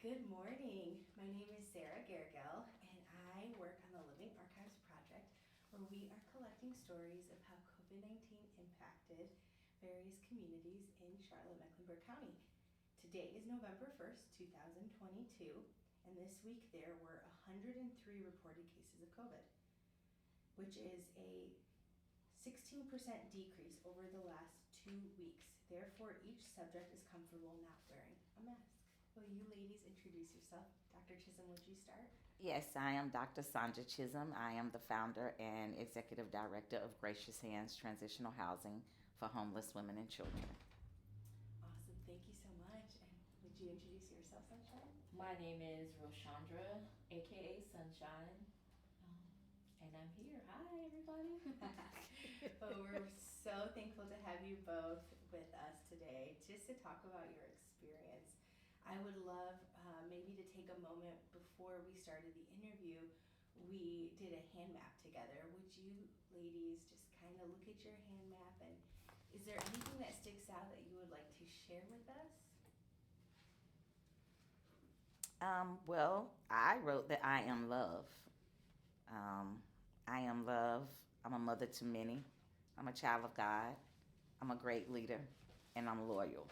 Good morning. My name is Sarah Gergel, and I work on the Living Archives Project, where we are collecting stories of how COVID 19 impacted various communities in Charlotte, Mecklenburg County. Today is November 1st, 2022, and this week there were 103 reported cases of COVID, which is a 16% decrease over the last 2 weeks. Therefore, each subject is comfortable not wearing a mask. Will you ladies introduce yourself? Dr. Chisholm, would you start? Yes, I am Dr. Sonja Chisolm. I am the founder and executive director of Gracious Hands Transitional Housing for Homeless Women and Children. Awesome, thank you so much. And would you introduce yourself, Sunshine? My name is Roshandra, aka Sunshine, um, and I'm here. Hi, everybody. Well, we're so thankful to have you both with us today just to talk about your experience. I would love maybe to take a moment before we started the interview. We did a hand map together. Would you ladies just kind of look at your hand map, and is there anything that sticks out that you would like to share with us? Well, I wrote that I am love. Um, I am love. I'm a mother to many. I'm a child of God. I'm a great leader, and I'm loyal.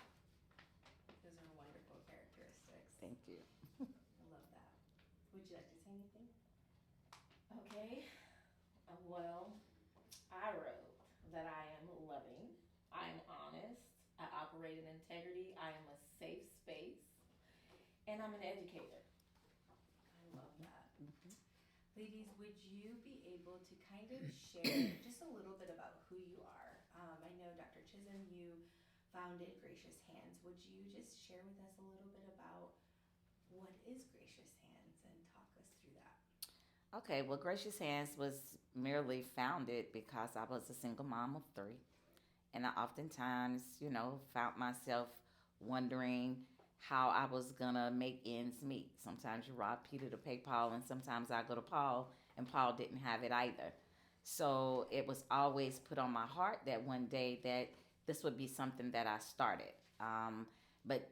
Those are wonderful characteristics. Thank you. I love that. Would you like to say anything? Okay, well, I wrote that I am loving, I am honest, I operate in integrity, I am a safe space, and I'm an educator. I love that. Ladies, would you be able to kind of share just a little bit about who you are? I know Dr. Chisholm, you founded Gracious Hands. Would you just share with us a little bit about what is Gracious Hands and talk us through that? Okay, well, Gracious Hands was merely founded because I was a single mom of three. And I oftentimes, found myself wondering how I was gonna make ends meet. Sometimes you rob Peter to pay Paul, and sometimes I go to Paul, and Paul didn't have it either. So it was always put on my heart that one day that this would be something that I started. But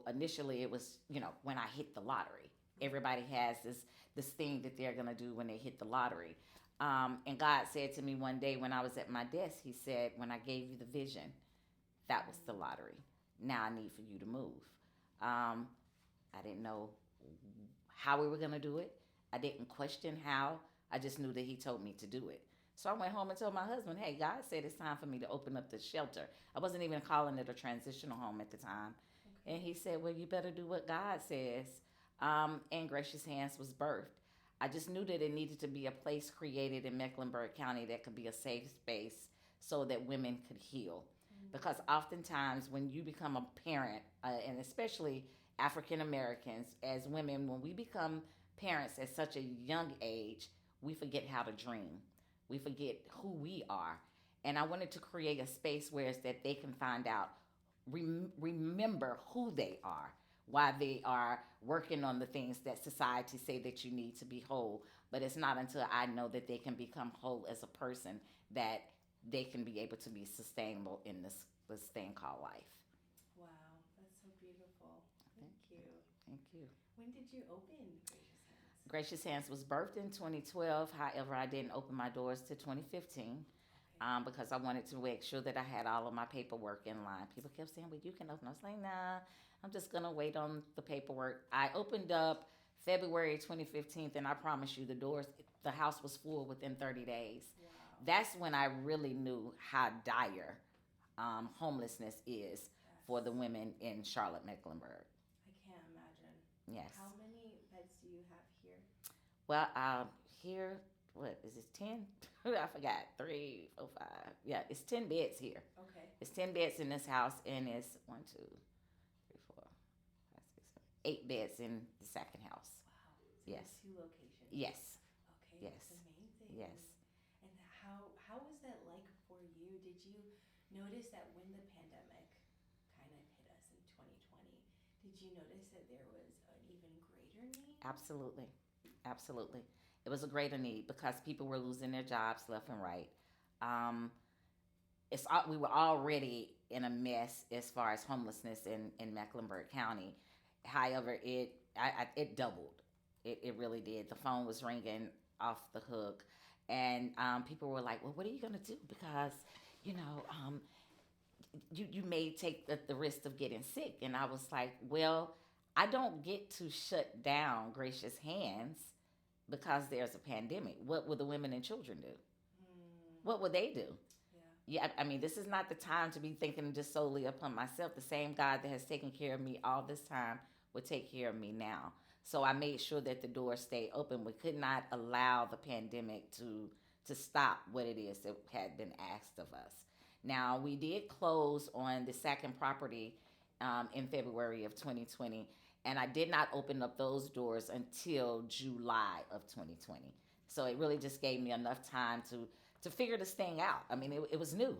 initially it was, when I hit the lottery. Everybody has this thing that they're gonna do when they hit the lottery. And God said to me one day when I was at my desk, He said, "When I gave you the vision, that was the lottery. Now I need for you to move." I didn't know how we were going to do it. I didn't question how. I just knew that He told me to do it. So I went home and told my husband, "Hey, God said it's time for me to open up the shelter." I wasn't even calling it a transitional home at the time. Okay. And he said, "Well, you better do what God says." And Gracious Hands was birthed. I just knew that it needed to be a place created in Mecklenburg County that could be a safe space so that women could heal. Because oftentimes when you become a parent, and especially African Americans as women, when we become parents at such a young age, we forget how to dream. We forget who we are. And I wanted to create a space where it's that they can find out, remember who they are, why they are working on the things that society say that you need to be whole. But it's not until I know that they can become whole as a person that they can be able to be sustainable in this thing called life. Wow, that's so beautiful. Thank you. Thank you. When did you open Gracious Hands? Gracious Hands was birthed in 2012. However, I didn't open my doors to 2015 Okay. because I wanted to make sure that I had all of my paperwork in line. People kept saying, "Well, you can open." I was like, "Nah, I'm just going to wait on the paperwork." I opened up February 2015, and I promise you, the house was full within 30 days. Wow. That's when I really knew how dire homelessness is for the women in Charlotte, Mecklenburg. I can't imagine. Yes. How many beds do you have here? Well, here, what is it, 10? I forgot. 3, 4, 5. Yeah, it's 10 beds here. Okay. It's 10 beds in this house, and it's 1, 2, 3, 4, 5, 6, 7, 8 beds in the second house. Wow. So Yes. you have 2 locations. Yes. Okay. Yes. That's amazing. Yes. And how was that like for you? Did you notice that when the pandemic kind of hit us in 2020, did you notice that there was an even greater need? Absolutely. Absolutely. It was a greater need because people were losing their jobs left and right. Um, we were already in a mess as far as homelessness in Mecklenburg County. However, it it doubled. It really did. The phone was ringing off the hook, and people were like, "Well, what are you gonna do?" Because you know, you may take the risk of getting sick. And I was like, well, I don't get to shut down Gracious Hands because there's a pandemic. What would the women and children do? What would they do? Yeah, I mean, this is not the time to be thinking just solely upon myself. The same God that has taken care of me all this time would take care of me now. So I made sure that the doors stayed open. We could not allow the pandemic to stop what it is that had been asked of us. Now, we did close on the second property in February of 2020, and I did not open up those doors until July of 2020. So it really just gave me enough time to figure this thing out. I mean, it was new.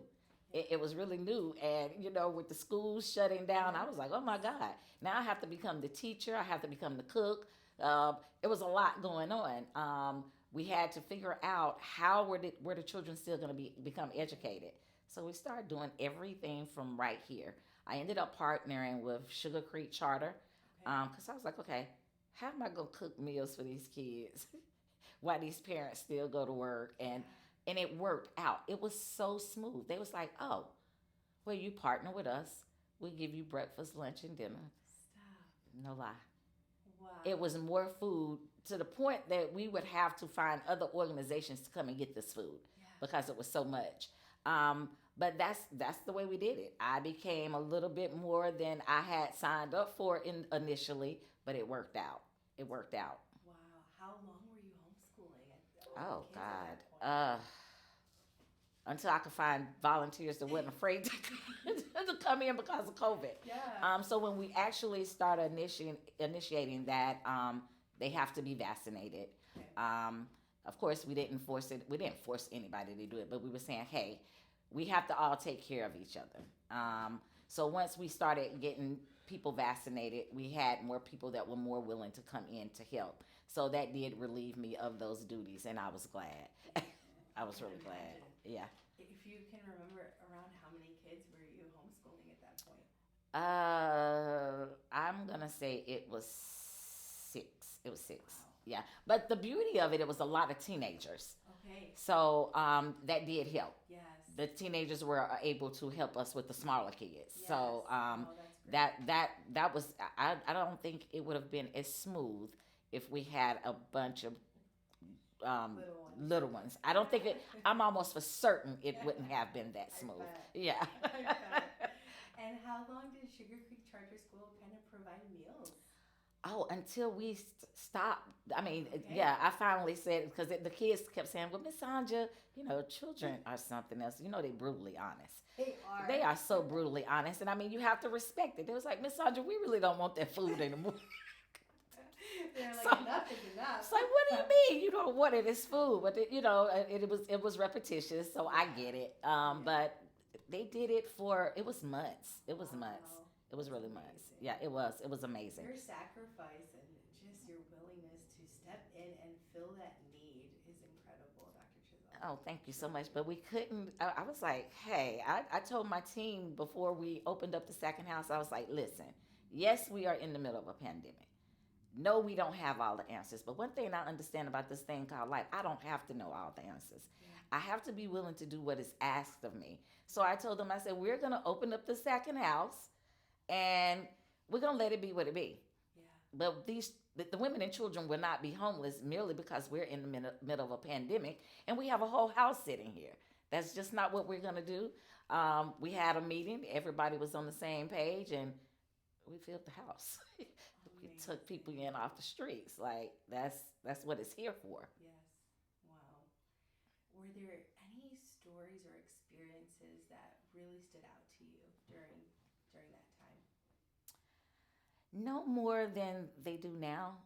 It was really new. And, with the schools shutting down, I was like, oh my God. Now I have to become the teacher. I have to become the cook. It was a lot going on. We had to figure out how were the children still going to become educated. So we started doing everything from right here. I ended up partnering with Sugar Creek Charter because I was like, okay, how am I going to cook meals for these kids while these parents still go to work? And it worked out. It was so smooth. They was like, oh, well, you partner with us. We give you breakfast, lunch, and dinner. Stop. No lie. Wow. It was more food to the point that we would have to find other organizations to come and get this food because it was so much. But that's the way we did it. I became a little bit more than I had signed up for initially, but it worked out. It worked out. Wow. How long were you homeschooling? Oh God. Until I could find volunteers that wasn't afraid to come in because of COVID. Yeah. So when we actually started initiating that, they have to be vaccinated. Okay. Of course, we didn't force it. We didn't force anybody to do it, but we were saying, hey, we have to all take care of each other. So once we started getting people vaccinated, we had more people that were more willing to come in to help. So that did relieve me of those duties, and I was glad. I was really glad. Yeah. If you can remember, around how many kids were you homeschooling at that point? I'm gonna say it was 6. It was 6. Wow. Yeah. But the beauty of it was a lot of teenagers. Okay. So that did help. Yes. The teenagers were able to help us with the smaller kids. Yes. So that's great. that was I don't think it would have been as smooth if we had a bunch of little ones. I don't think I'm almost for certain it wouldn't have been that smooth. Yeah. I bet. And how long did Sugar Creek Charter School kind of provide meals? Oh, until we stopped. I mean, Okay. yeah, I finally said, because the kids kept saying, well, Miss Sonja, children are something else. They're brutally honest. They are. They are so brutally honest. And I mean, you have to respect it. They was like, Miss Sonja, we really don't want that food anymore. They're like, So- enough is enough. It's like, what do you mean? You don't want it as food? But it was repetitious, so I get it. But they did it it was months. It was months. Wow. It was really months. Amazing. Yeah, it was. It was amazing. Your sacrifice and just your willingness to step in and fill that need is incredible, Dr. Chisolm. Oh, thank you so much. But we couldn't. I was like, hey, I told my team before we opened up the second house, I was like, listen, yes, we are in the middle of a pandemic. No, we don't have all the answers. But one thing I understand about this thing called life, I don't have to know all the answers. I have to be willing to do what is asked of me. So I told them, I said, we're going to open up the second house and we're going to let it be what it be. Yeah. But the women and children will not be homeless merely because we're in the middle of a pandemic and we have a whole house sitting here. That's just not what we're going to do. We had a meeting. Everybody was on the same page and we filled the house. We took people in off the streets. Like that's what it's here for. Yes. Wow. Were there any stories or experiences that really stood out to you during that time? No more than they do now.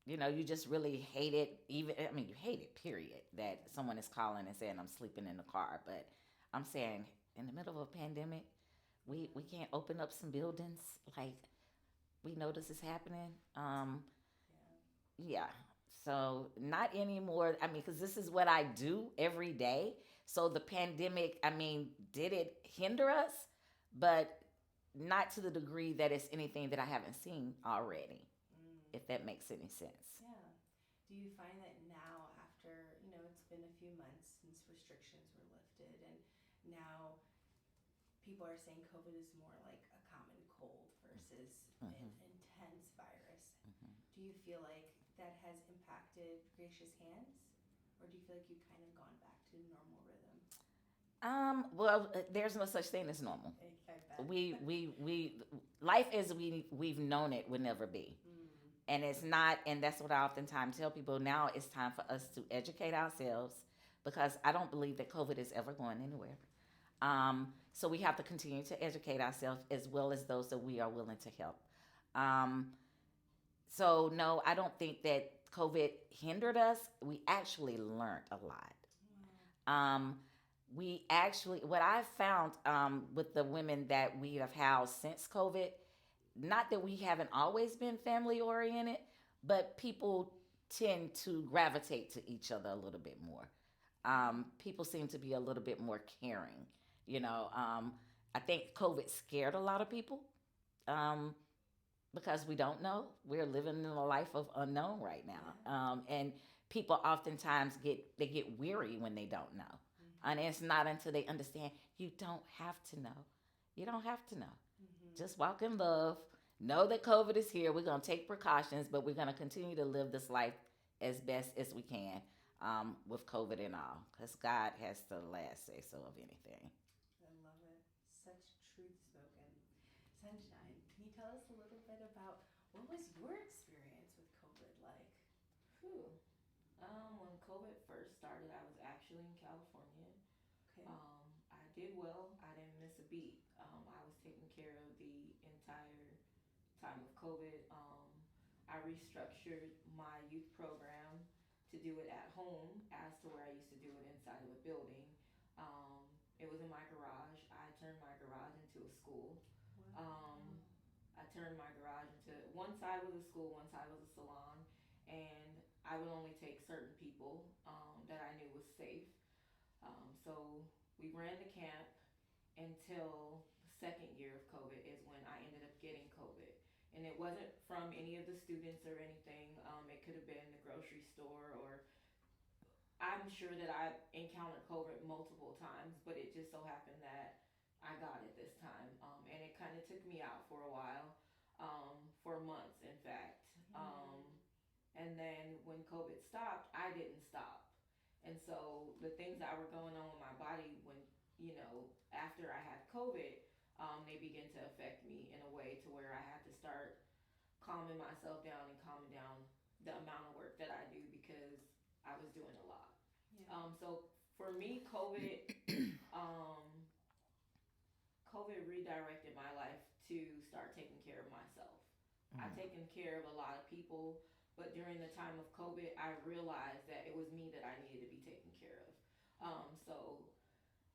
You just really hate it. You hate it, period, that someone is calling and saying I'm sleeping in the car. But I'm saying in the middle of a pandemic, we can't open up some buildings like we know this is happening. Yeah. So not anymore. Because this is what I do every day. So the pandemic, did it hinder us? But not to the degree that it's anything that I haven't seen already, Mm. if that makes any sense. Yeah. Do you find that now, after, it's been a few months since restrictions were lifted, and now people are saying COVID is more like a common cold versus an Mm-hmm. intense virus. Mm-hmm. Do you feel like that has impacted Gracious Hands? Or do you feel like you've kind of gone back to normal rhythm? Well, there's no such thing as normal. I bet. We life as we've known it would never be. Mm. And it's not, and that's what I oftentimes tell people. Now it's time for us to educate ourselves, because I don't believe that COVID is ever going anywhere. So we have to continue to educate ourselves as well as those that we are willing to help. Um, so no, I don't think that COVID hindered us. We actually learned a lot. Wow. We actually, what I found with the women that we have housed since COVID, not that we haven't always been family oriented, but people tend to gravitate to each other a little bit more. People seem to be a little bit more caring. You know, I think COVID scared a lot of people, um, because we don't know. We're living in a life of unknown right now, and people oftentimes get weary when they don't know, and it's not until they understand. You don't have to know. You don't have to know. Mm-hmm. Just walk in love. Know that COVID is here. We're gonna take precautions, but we're gonna continue to live this life as best as we can, with COVID and all, because God has the last say so of anything. I love it. Such truth spoken. Sunshine, can you tell us a little bit about what was your experience with COVID like? Whew. When COVID first started, I was actually in California. Okay. I did well. I didn't miss a beat. I was taking care of the entire time of COVID. I restructured my youth program to do it at home as to where I used to do it inside of a building. Um, it was in my garage. I turned my garage into a school. Wow. I turned my garage into one side was a school, one side was a salon, and I would only take certain people that I knew was safe. So we ran the camp until the second year of COVID is when I ended up getting COVID. And it wasn't from any of the students or anything. It could have been the grocery store, or I'm sure that I encountered COVID multiple times, but it just so happened that I got it this time. And it kind of took me out for a while, for months, in fact. Um, Mm. and then when COVID stopped, I didn't stop. And so the things that were going on with my body when, after I had COVID, they began to affect me in a way to where I had to start calming myself down and calming down the amount of work that I do, because I was doing a lot. Yeah. So for me, um, COVID redirected my life to start taking care of myself. I've taken care of a lot of people, but during the time of COVID, I realized that it was me that I needed to be taken care of. So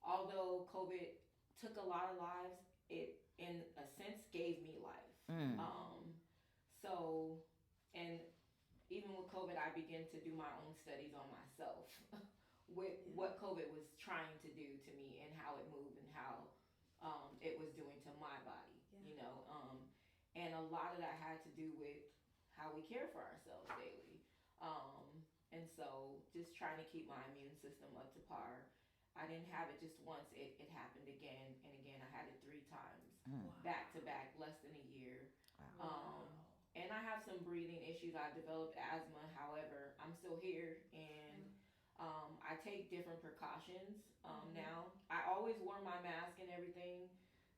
although COVID took a lot of lives, it in a sense gave me life. Mm. So, and even with COVID, I began to do my own studies on myself with Yeah. what COVID was trying to do to me and how it moved and how it was doing to my body, Yeah. and a lot of that had to do with how we care for ourselves daily. Um, and so just trying to keep my immune system up to par. I didn't have it just once, it happened again and again. I had it 3 times Mm. Wow. back to back, less than a year. Wow. And I have some breathing issues. I developed asthma. However, I'm still here, and I take different precautions now. I always wore my mask and everything.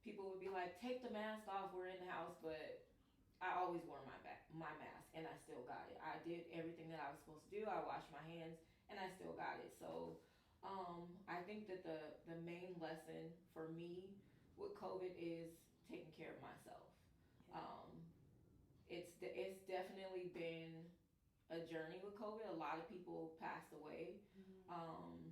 People would be like, "Take the mask off. We're in the house," but I always wore my mask, and I still got it. I did everything that I was supposed to do. I washed my hands, and I still got it. So, I think that the main lesson for me with COVID is taking care of myself. Yeah. It's definitely been a journey with COVID. A lot of people passed away, Mm-hmm.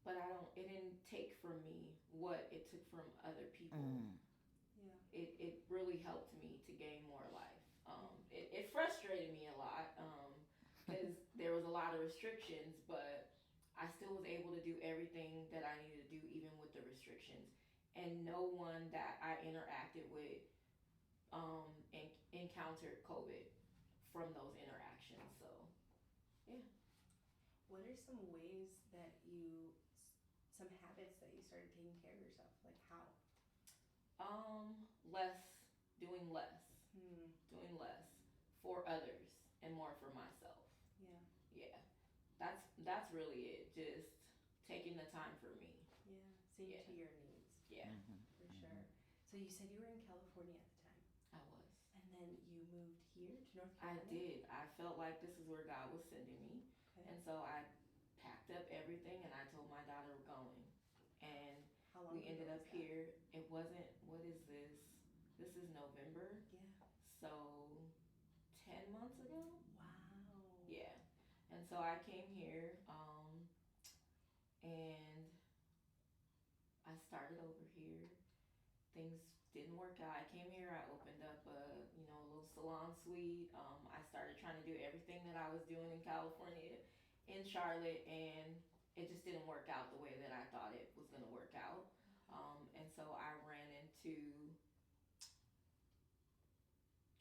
but I don't. It didn't take from me what it took from other people. Mm. Yeah. It really helped me to gain more life. It frustrated me a lot, because there was a lot of restrictions, but I still was able to do everything that I needed to do, even with the restrictions. and no one that I interacted with encountered COVID from those interactions. So yeah. What are some ways that some habits that you started taking care of yourself? Like how? Less, doing less, Hmm. doing less for others and more for myself. Yeah. Yeah, that's really it. Just taking the time for me. Yeah. Seeing Yeah. to your needs. Yeah, For sure. So you said you were in California at the time, I was. and then you moved here to North I Carolina. did. I felt like this is where God was sending me, Okay. and so I packed up everything and I told my daughter we're going. And How long we ended ago up was that? here. It wasn't. What is this? This is November. Yeah. So 10 months ago. Wow. Yeah. And so I came here, and I started over here. Things didn't work out. I came here. I opened up a little salon suite. I started trying to do everything that I was doing in California, in Charlotte, and it just didn't work out the way that I thought it was going to work out. And so I ran into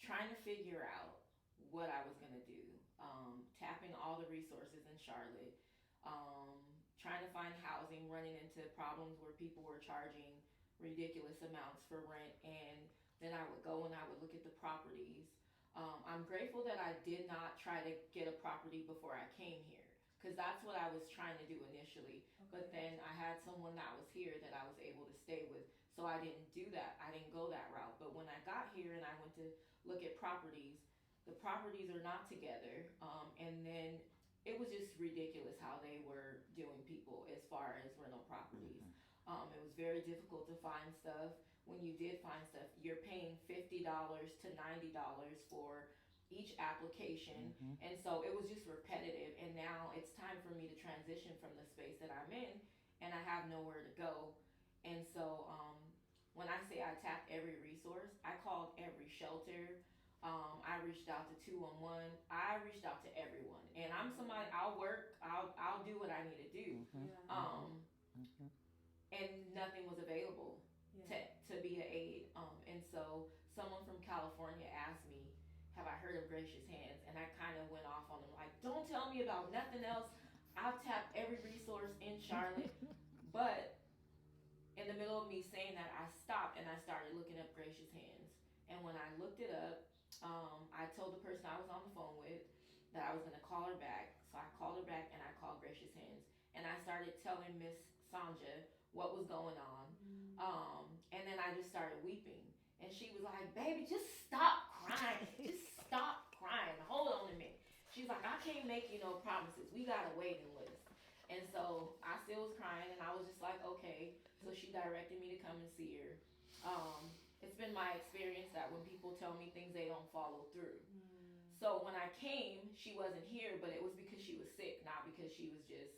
trying to figure out what I was going to do, tapping all the resources in Charlotte, trying to find housing, running into problems where people were charging ridiculous amounts for rent, and then I would go and I would look at the properties. I'm grateful that I did not try to get a property before I came here, because that's what I was trying to do initially. Okay. But then I had someone that was here that I was able to stay with, so I didn't do that. I didn't go that route. But when I got here and I went to look at properties, the properties are not together, and then it was just ridiculous how they were doing people as far as rental properties. It was very difficult to find stuff. When you did find stuff, you're paying $50 to $90 for each application, and so it was just repetitive. And now it's time for me to transition from the space that I'm in, and I have nowhere to go. And so when I say I tapped every resource, I called every shelter. I reached out to 211. I reached out to everyone, and I'm somebody. I'll work. I'll do what I need to do. Yeah. And nothing was available Yeah. to be an aid. And so someone from California asked me, "Have I heard of Gracious Hands?" And I kind of went off on them like, "Don't tell me about nothing else. I've tapped every resource in Charlotte." But in the middle of me saying that, I stopped and I started looking up Gracious Hands. And when I looked it up, I told the person I was on the phone with that I was going to call her back. So I called her back and I called Gracious Hands. And I started telling Miss Sonja what was going on. And then I just started weeping. And she was like, "Baby, just stop crying. Just stop crying. Hold on a minute." She's like, "I can't make you no promises. We got a waiting list." And so I still was crying, and I was just like, okay. So she directed me to come and see her. It's been my experience that when people tell me things, they don't follow through. So when I came, she wasn't here, but it was because she was sick, not because she was just,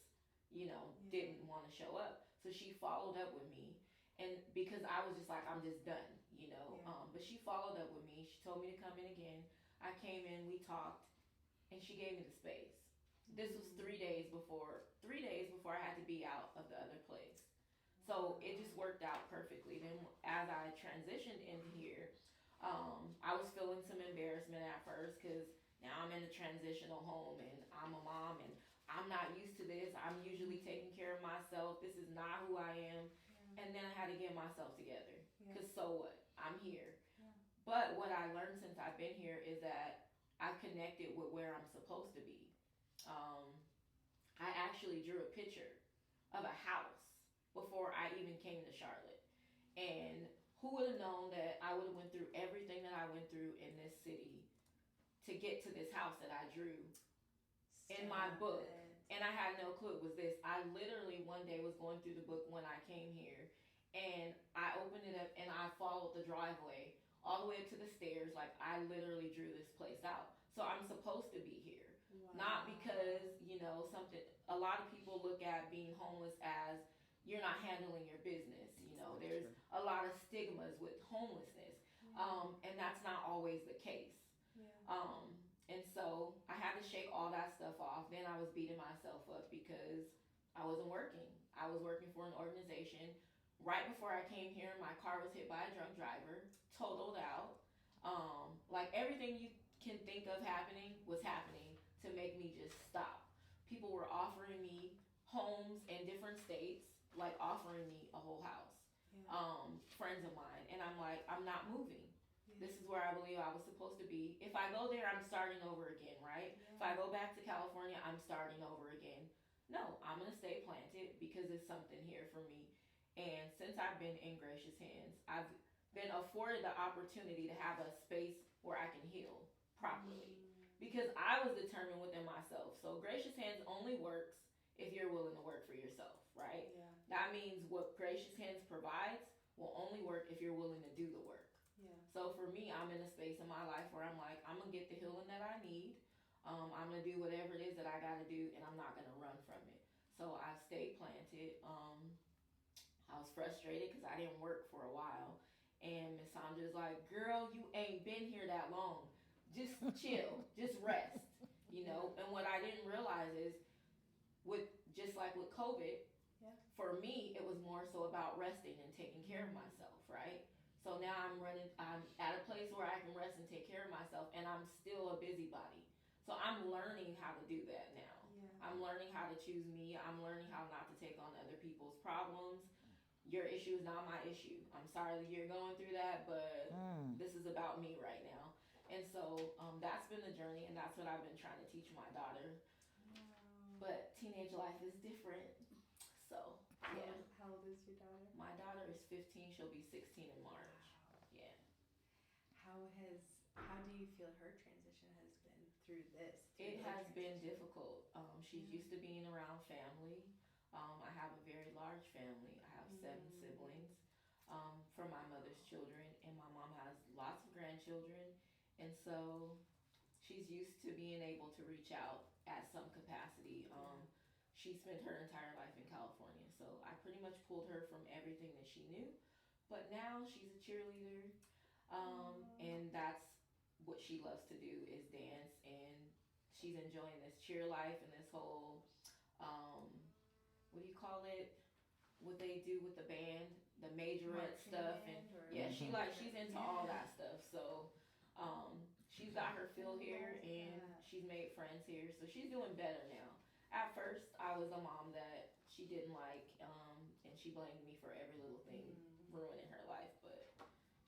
didn't want to show up. So she followed up with me, and because I was just like, I'm just done, but she followed up with me. She told me to come in again. I came in, we talked, and she gave me the space. This was 3 days before I had to be out of the other place. So it just worked out perfectly. Then as I transitioned in here, I was feeling some embarrassment at first because now I'm in a transitional home and I'm a mom and I'm not used to this. I'm usually taking care of myself. This is not who I am. Yeah. And then I had to get myself together because so what? I'm here. Yeah. But what I learned since I've been here is that I've connected with where I'm supposed to be. I actually drew a picture of a house before I even came to Charlotte. And who would have known that I would have went through everything that I went through in this city to get to this house that I drew in my book. And I had no clue it was this. I literally one day was going through the book when I came here, and I opened it up and I followed the driveway all the way up to the stairs. Like I literally drew this place out. So I'm supposed to be here. Wow. Not because, something, a lot of people look at being homeless as you're not handling your business. There's a lot of stigmas with homelessness. And that's not always the case. Yeah. And so I had to shake all that stuff off. Then I was beating myself up because I wasn't working. I was working for an organization right before I came here, my car was hit by a drunk driver, totaled out. Like everything you can think of happening was happening to make me just stop. People were offering me homes in different states, like offering me a whole house. Yeah. Friends of mine, and I'm like, I'm not moving. Yeah. This is where I believe I was supposed to be. If I go there, I'm starting over again, right? Yeah. If I go back to California, I'm starting over again. No, I'm gonna stay planted because it's something here for me. And since I've been in Gracious Hands, I've been afforded the opportunity to have a space where I can heal properly. Because I was determined within myself. So Gracious Hands only works if you're willing to work for yourself, right? Yeah. That means what Gracious Hands provides will only work if you're willing to do the work. Yeah. So for me, I'm in a space in my life where I'm like, I'm gonna get the healing that I need. I'm gonna do whatever it is that I gotta do, and I'm not gonna run from it. So I've stayed planted. I was frustrated because I didn't work for a while, and Miss Sonja's like, "Girl, you ain't been here that long. Just chill, just rest." You know. And what I didn't realize is, with just like with COVID, yeah. for me, it was more so about resting and taking care of myself, right? So now I'm at a place where I can rest and take care of myself, and I'm still a busybody. So I'm learning how to do that now. Yeah. I'm learning how to choose me. I'm learning how not to take on other people's problems. Your issue is not my issue. I'm sorry that you're going through that, but this is about me right now. And so that's been the journey, and that's what I've been trying to teach my daughter. Wow. But teenage life is different. So, yeah. How old is your daughter? My daughter is 15. She'll be 16 in March. Wow. Yeah. How do you feel her transition has been through this? It has been difficult. She's used to being around family. I have a very large family. I have 7 siblings from my mother's children, and my mom has lots of grandchildren. And so she's used to being able to reach out at some capacity. She spent her entire life in California, so I pretty much pulled her from everything that she knew. But now she's a cheerleader, and that's what she loves to do is dance, and she's enjoying this cheer life and this whole what do you call it? What they do with the band, the majorette stuff, and yeah, she's into all that stuff. So she's got her feel here, and she's made friends here, so she's doing better now. At first, I was a mom that she didn't like, and she blamed me for every little thing ruining her life, but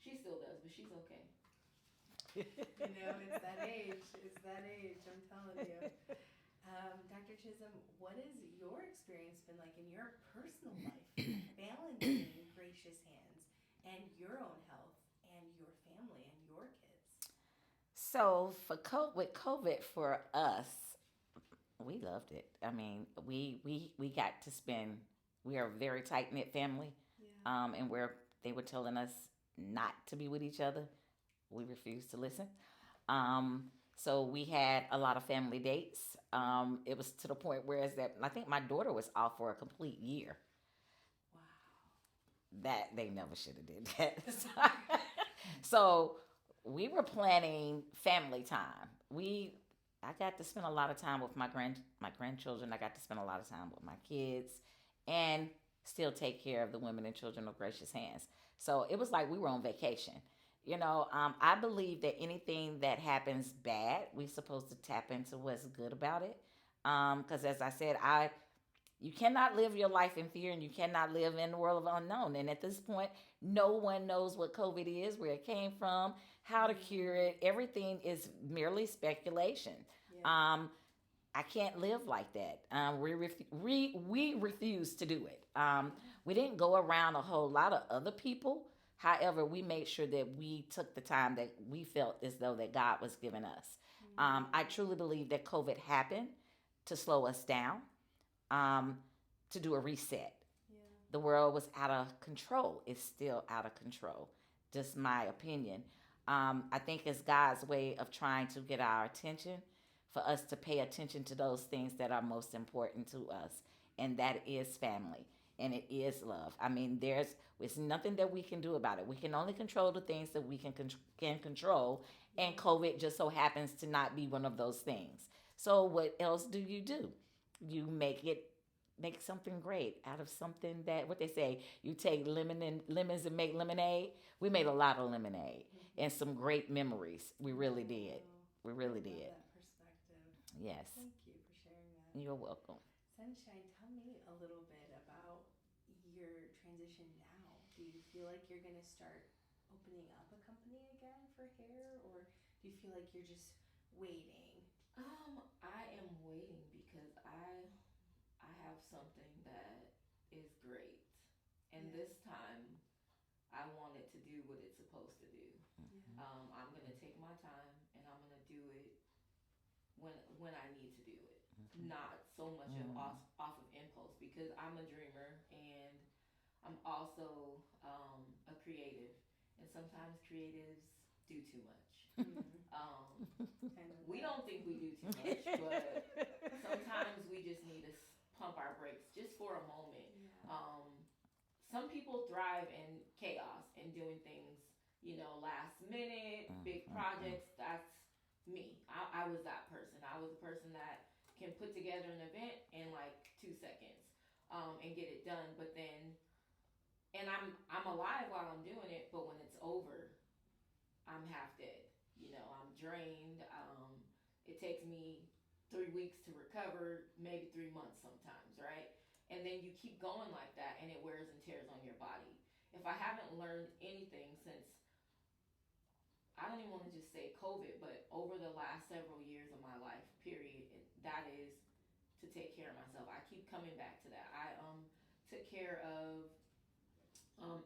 she still does, but she's okay. It's that age. It's that age, I'm telling you. Dr. Chisolm, what has your experience been like in your personal life, balancing Gracious Hands and your own health and your family and your kids? So with COVID for us, we loved it. I mean, we got to spend. We are a very tight knit family, and where they were telling us not to be with each other, we refused to listen. So we had a lot of family dates. It was to the point where I think my daughter was off for a complete year. Wow. That they never should have did that. So we were planning family time. I got to spend a lot of time with my grandchildren. I got to spend a lot of time with my kids, and still take care of the women and children of Gracious Hands. So it was like we were on vacation. I believe that anything that happens bad, we're supposed to tap into what's good about it. Because as I said, you cannot live your life in fear, and you cannot live in the world of unknown. And at this point, no one knows what COVID is, where it came from, how to cure it. Everything is merely speculation. Yeah. I can't live like that. We refuse to do it. We didn't go around a whole lot of other people. However, we made sure that we took the time that we felt as though that God was giving us. I truly believe that COVID happened to slow us down, to do a reset. Yeah. The world was out of control. It's still out of control. Just my opinion. I think it's God's way of trying to get our attention, for us to pay attention to those things that are most important to us, and that is family. And it is love. I mean, there's nothing that we can do about it. We can only control the things that we can control, and COVID just so happens to not be one of those things. So what else do? You make it make something great out of something that, what they say, you take lemons and make lemonade. We made a lot of lemonade and some great memories. We really did. We really I love did. that perspective. Yes. Thank you for sharing that. You're welcome. Sunshine, tell me a little bit about your transition now. Do you feel like you're going to start opening up a company again for hair, or do you feel like you're just waiting? I am waiting because I have something that is great. And Yeah. this time I want it to do what it's supposed to do. Yeah. I'm gonna take my time and I'm gonna do it when I need to do it. Not so much of off of impulse because I'm a dreamer and I'm also a creative, and sometimes creatives do too much. We don't think we do too much, but sometimes we just need to pump our brakes just for a moment. Yeah. Some people thrive in chaos and doing things, last minute, big projects. That's me. I was that person. I was the person that can put together an event in like 2 seconds and get it done. But then, and I'm alive while I'm doing it, but when it's over, I'm half dead. I'm drained. It takes me 3 weeks to recover, maybe 3 months sometimes, right? And then you keep going like that, and it wears and tears on your body. If I haven't learned anything since, I don't even want to just say COVID, but over the last several years of my life, period, that is to take care of myself. I keep coming back to that. I took care of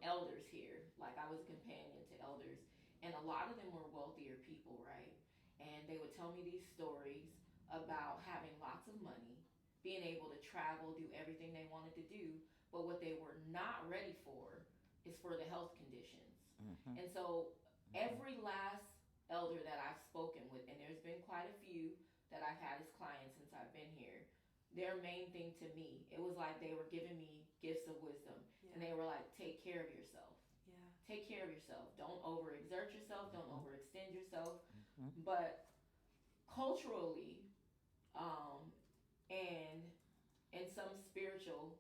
elders here. Like I was a companion to elders, and a lot of them were wealthier people, right? And they would tell me these stories about having lots of money, being able to travel, do everything they wanted to do, but what they were not ready for is for the health conditions. And so every last elder that I've spoken with, and there's been quite a few that I've had as clients since I've been here, their main thing to me, it was like they were giving me gifts of wisdom. And they were like, take care of yourself. Yeah. Take care of yourself. Don't overexert yourself. Don't overextend yourself. But culturally, and in some spiritual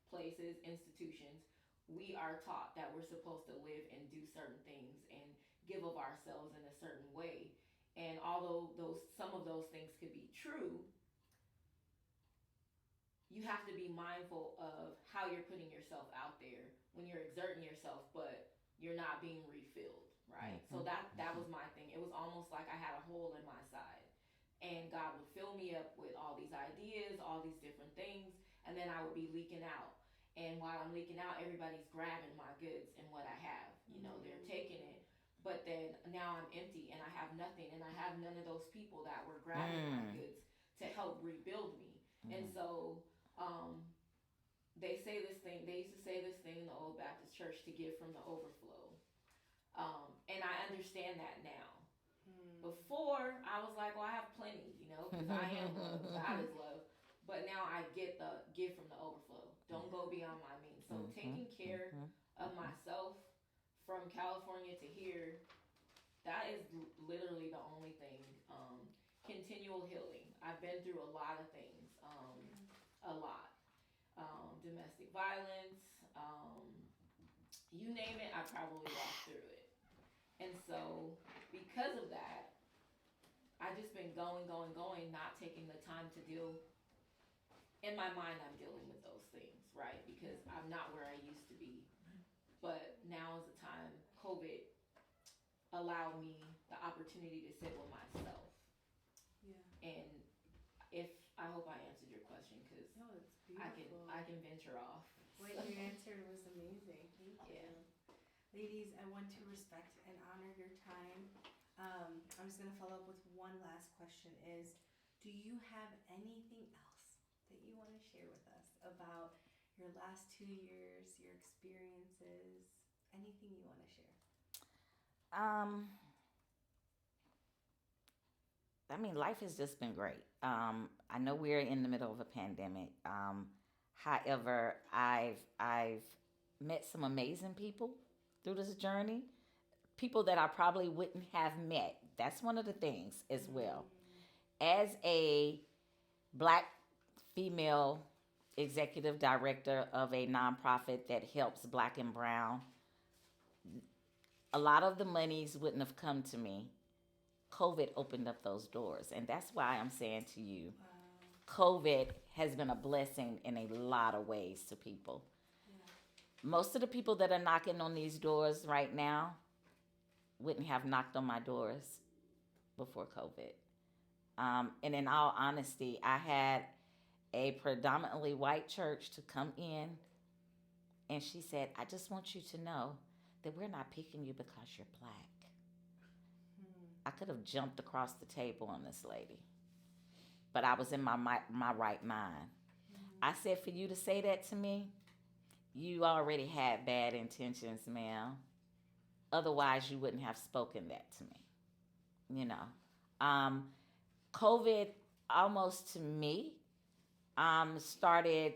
places, institutions, we are taught that we're supposed to live and do certain things and give of ourselves in a certain way. And although some of those things could be true, you have to be mindful of how you're putting yourself out there when you're exerting yourself, but you're not being refilled, right? So that was my thing. It was almost like I had a hole in my side, and God would fill me up with all these ideas, all these different things, and then I would be leaking out. And while I'm leaking out, everybody's grabbing my goods and what I have. They're taking it, but then now I'm empty and I have nothing, and I have none of those people that were grabbing my goods to help rebuild me. And so they used to say this thing in the old Baptist church, to give from the overflow. And I understand that now. Before, I was like, well, I have plenty, because I am love, God is love. But now I get the give from the overflow. Don't go beyond my means. So taking care of myself from California to here, that is literally the only thing. Continual healing. I've been through a lot of things. A lot. Domestic violence, you name it, I probably walked through it. And so, because of that, I just been going, not taking the time to deal. In my mind, I'm dealing with those things, right? Because I'm not where I used to be. But now is the time. COVID allowed me the opportunity to sit with myself. Yeah. And I hope I answered your question, because No, it's beautiful. I can venture off. What you answered was amazing. Thank you. Ladies, I want to respect and honor your time. I'm just going to follow up with one last question is, do you have anything else that you want to share with us about your last 2 years, your experiences, anything you want to share? I mean, life has just been great. I know we're in the middle of a pandemic. However, I've met some amazing people through this journey. People that I probably wouldn't have met. That's one of the things as well. As a black female executive director of a nonprofit that helps Black and Brown. A lot of the monies wouldn't have come to me. COVID opened up those doors, and that's why I'm saying to you, Wow. COVID has been a blessing in a lot of ways to people. Yeah. Most of the people that are knocking on these doors right now wouldn't have knocked on my doors before COVID. And in all honesty, I had a predominantly white church to come in, and she said, I just want you to know that we're not picking you because you're Black. I could have jumped across the table on this lady, but I was in my right mind. I said, for you to say that to me, you already had bad intentions, ma'am. Otherwise, you wouldn't have spoken that to me. You know, um, COVID almost to me started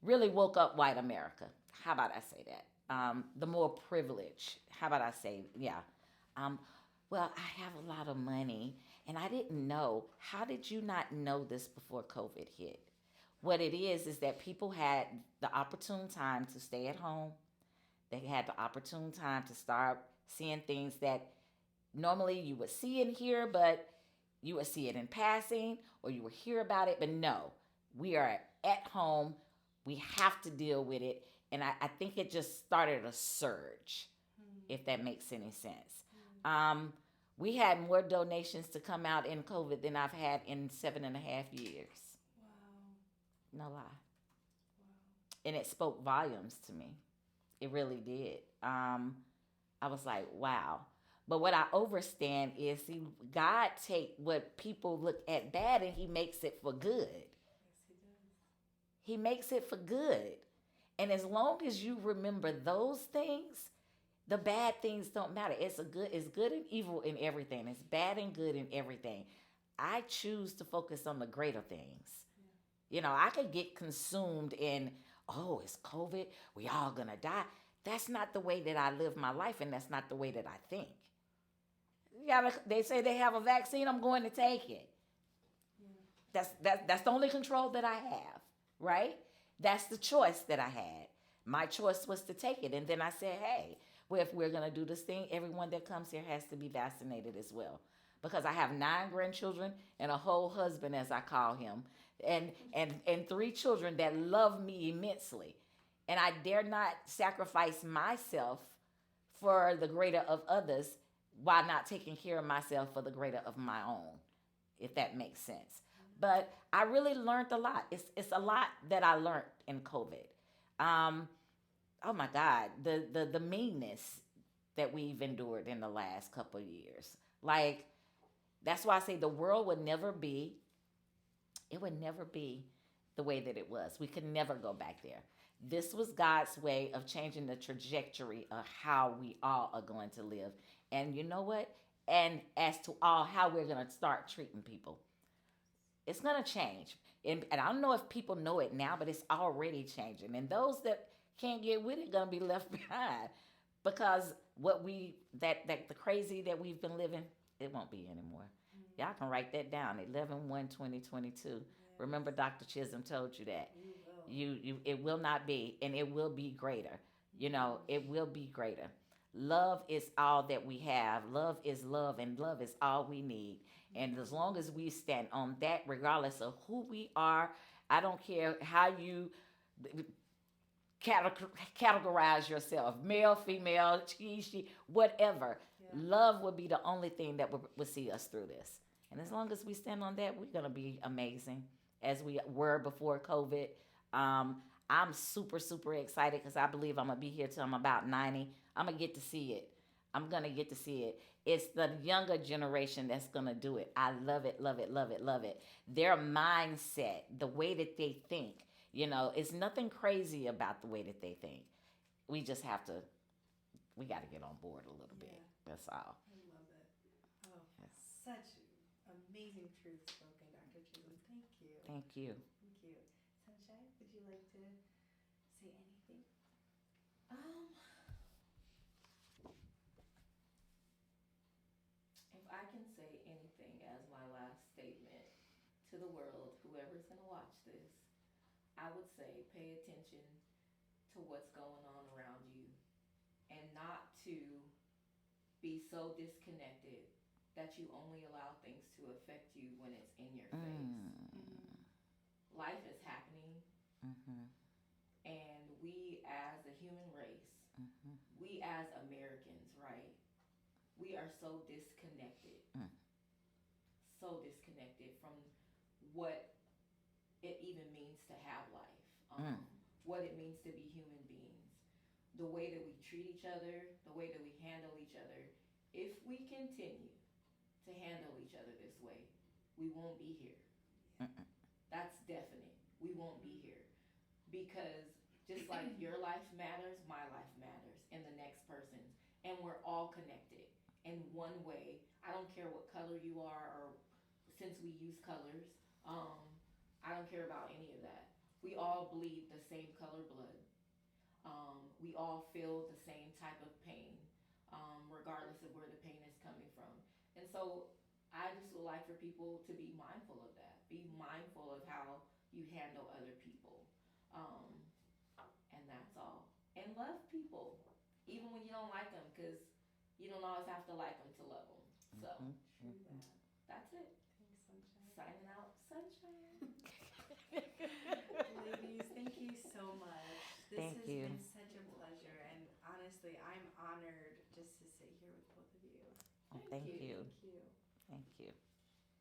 really woke up white America. How about I say that? The more privileged. How about I say, yeah. Um, well, I have a lot of money and I didn't know. How did you not know this before COVID hit? What it is that people had the opportune time to stay at home. They had the opportune time to start seeing things that normally you would see and hear, but you would see it in passing or you would hear about it. But no, we are at home. We have to deal with it. And I think it just started a surge, if that makes any sense. We had more donations to come out in COVID than I've had in 7.5 years. Wow. No lie. Wow. And it spoke volumes to me. It really did. I was like, wow. But what I understand is, see, God take what people look at bad and He makes it for good. Yes, He does. He makes it for good. And as long as you remember those things, the bad things don't matter. It's good and evil in everything. It's bad and good in everything. I choose to focus on the greater things. Yeah. You know, I could get consumed in, oh, it's COVID, we all gonna die. That's not the way that I live my life, and that's not the way that I think. They say they have a vaccine, I'm going to take it. Yeah. That's the only control that I have, right? That's the choice that I had. My choice was to take it. And then I said, hey, well, if we're going to do this thing, everyone that comes here has to be vaccinated as well. Because I have 9 grandchildren and a whole husband, as I call him, and 3 children that love me immensely. And I dare not sacrifice myself for the greater of others while not taking care of myself for the greater of my own, if that makes sense. But I really learned a lot. It's a lot that I learned in COVID. Oh my God, the meanness that we've endured in the last couple of years. Like, that's why I say the world would never be, it would never be the way that it was. We could never go back there. This was God's way of changing the trajectory of how we all are going to live. And you know what? And as to all how we're going to start treating people. It's going to change. And I don't know if people know it now, but it's already changing. And those that can't get with it are going to be left behind. Because the crazy that we've been living, it won't be anymore. Y'all can write that down, 11/1/2022. Yes. Remember Dr. Chisolm told you that. It will not be, and it will be greater. You know, it will be greater. Love is all that we have. Love is love, and love is all we need. And as long as we stand on that, regardless of who we are, I don't care how you categorize yourself, male, female, she, whatever. Yeah. Love would be the only thing that would see us through this. And as long as we stand on that, we're going to be amazing as we were before COVID. I'm super, super excited because I believe I'm going to be here till I'm about 90. I'm going to get to see it. I'm going to get to see it. It's the younger generation that's going to do it. I love it, love it, love it, love it. Their mindset, the way that they think, you know, it's nothing crazy about the way that they think. We just have to, we got to get on board a little bit. That's all. I love it. Oh, such amazing truth spoken, Dr. Chisolm. Thank you. Thank you. Thank you. Sonja, would you like to say anything? If I can say anything as my last statement to the world, whoever's going to watch this, I would say pay attention to what's going on around you and not to be so disconnected that you only allow things to affect you when it's in your face. Life is happening, and we as a human race, we as Americans, right? We are so disconnected, so disconnected from what it even means to have life, what it means to be human beings, the way that we treat each other, the way that we handle each other. If we continue to handle each other this way, we won't be here. That's definite. We won't be here. Because just like your life matters, my life matters, and the next person's. And we're all connected in one way. I don't care what color you are, or since we use colors, I don't care about any of that. We all bleed the same color blood. We all feel the same type of pain, regardless of where the pain is coming from. And so I just would like for people to be mindful of that. Be mindful of how you handle other people. And that's all. And love people, even when you don't like them, because you don't always have to like them to love them. So, True that. that's it. Thanks, Sunshine. Signing out, Sunshine. Ladies, thank you so much. This Thank has you. been such a pleasure, and honestly, I'm honored just to sit here with both of you. Thank you. Thank you. Thank you.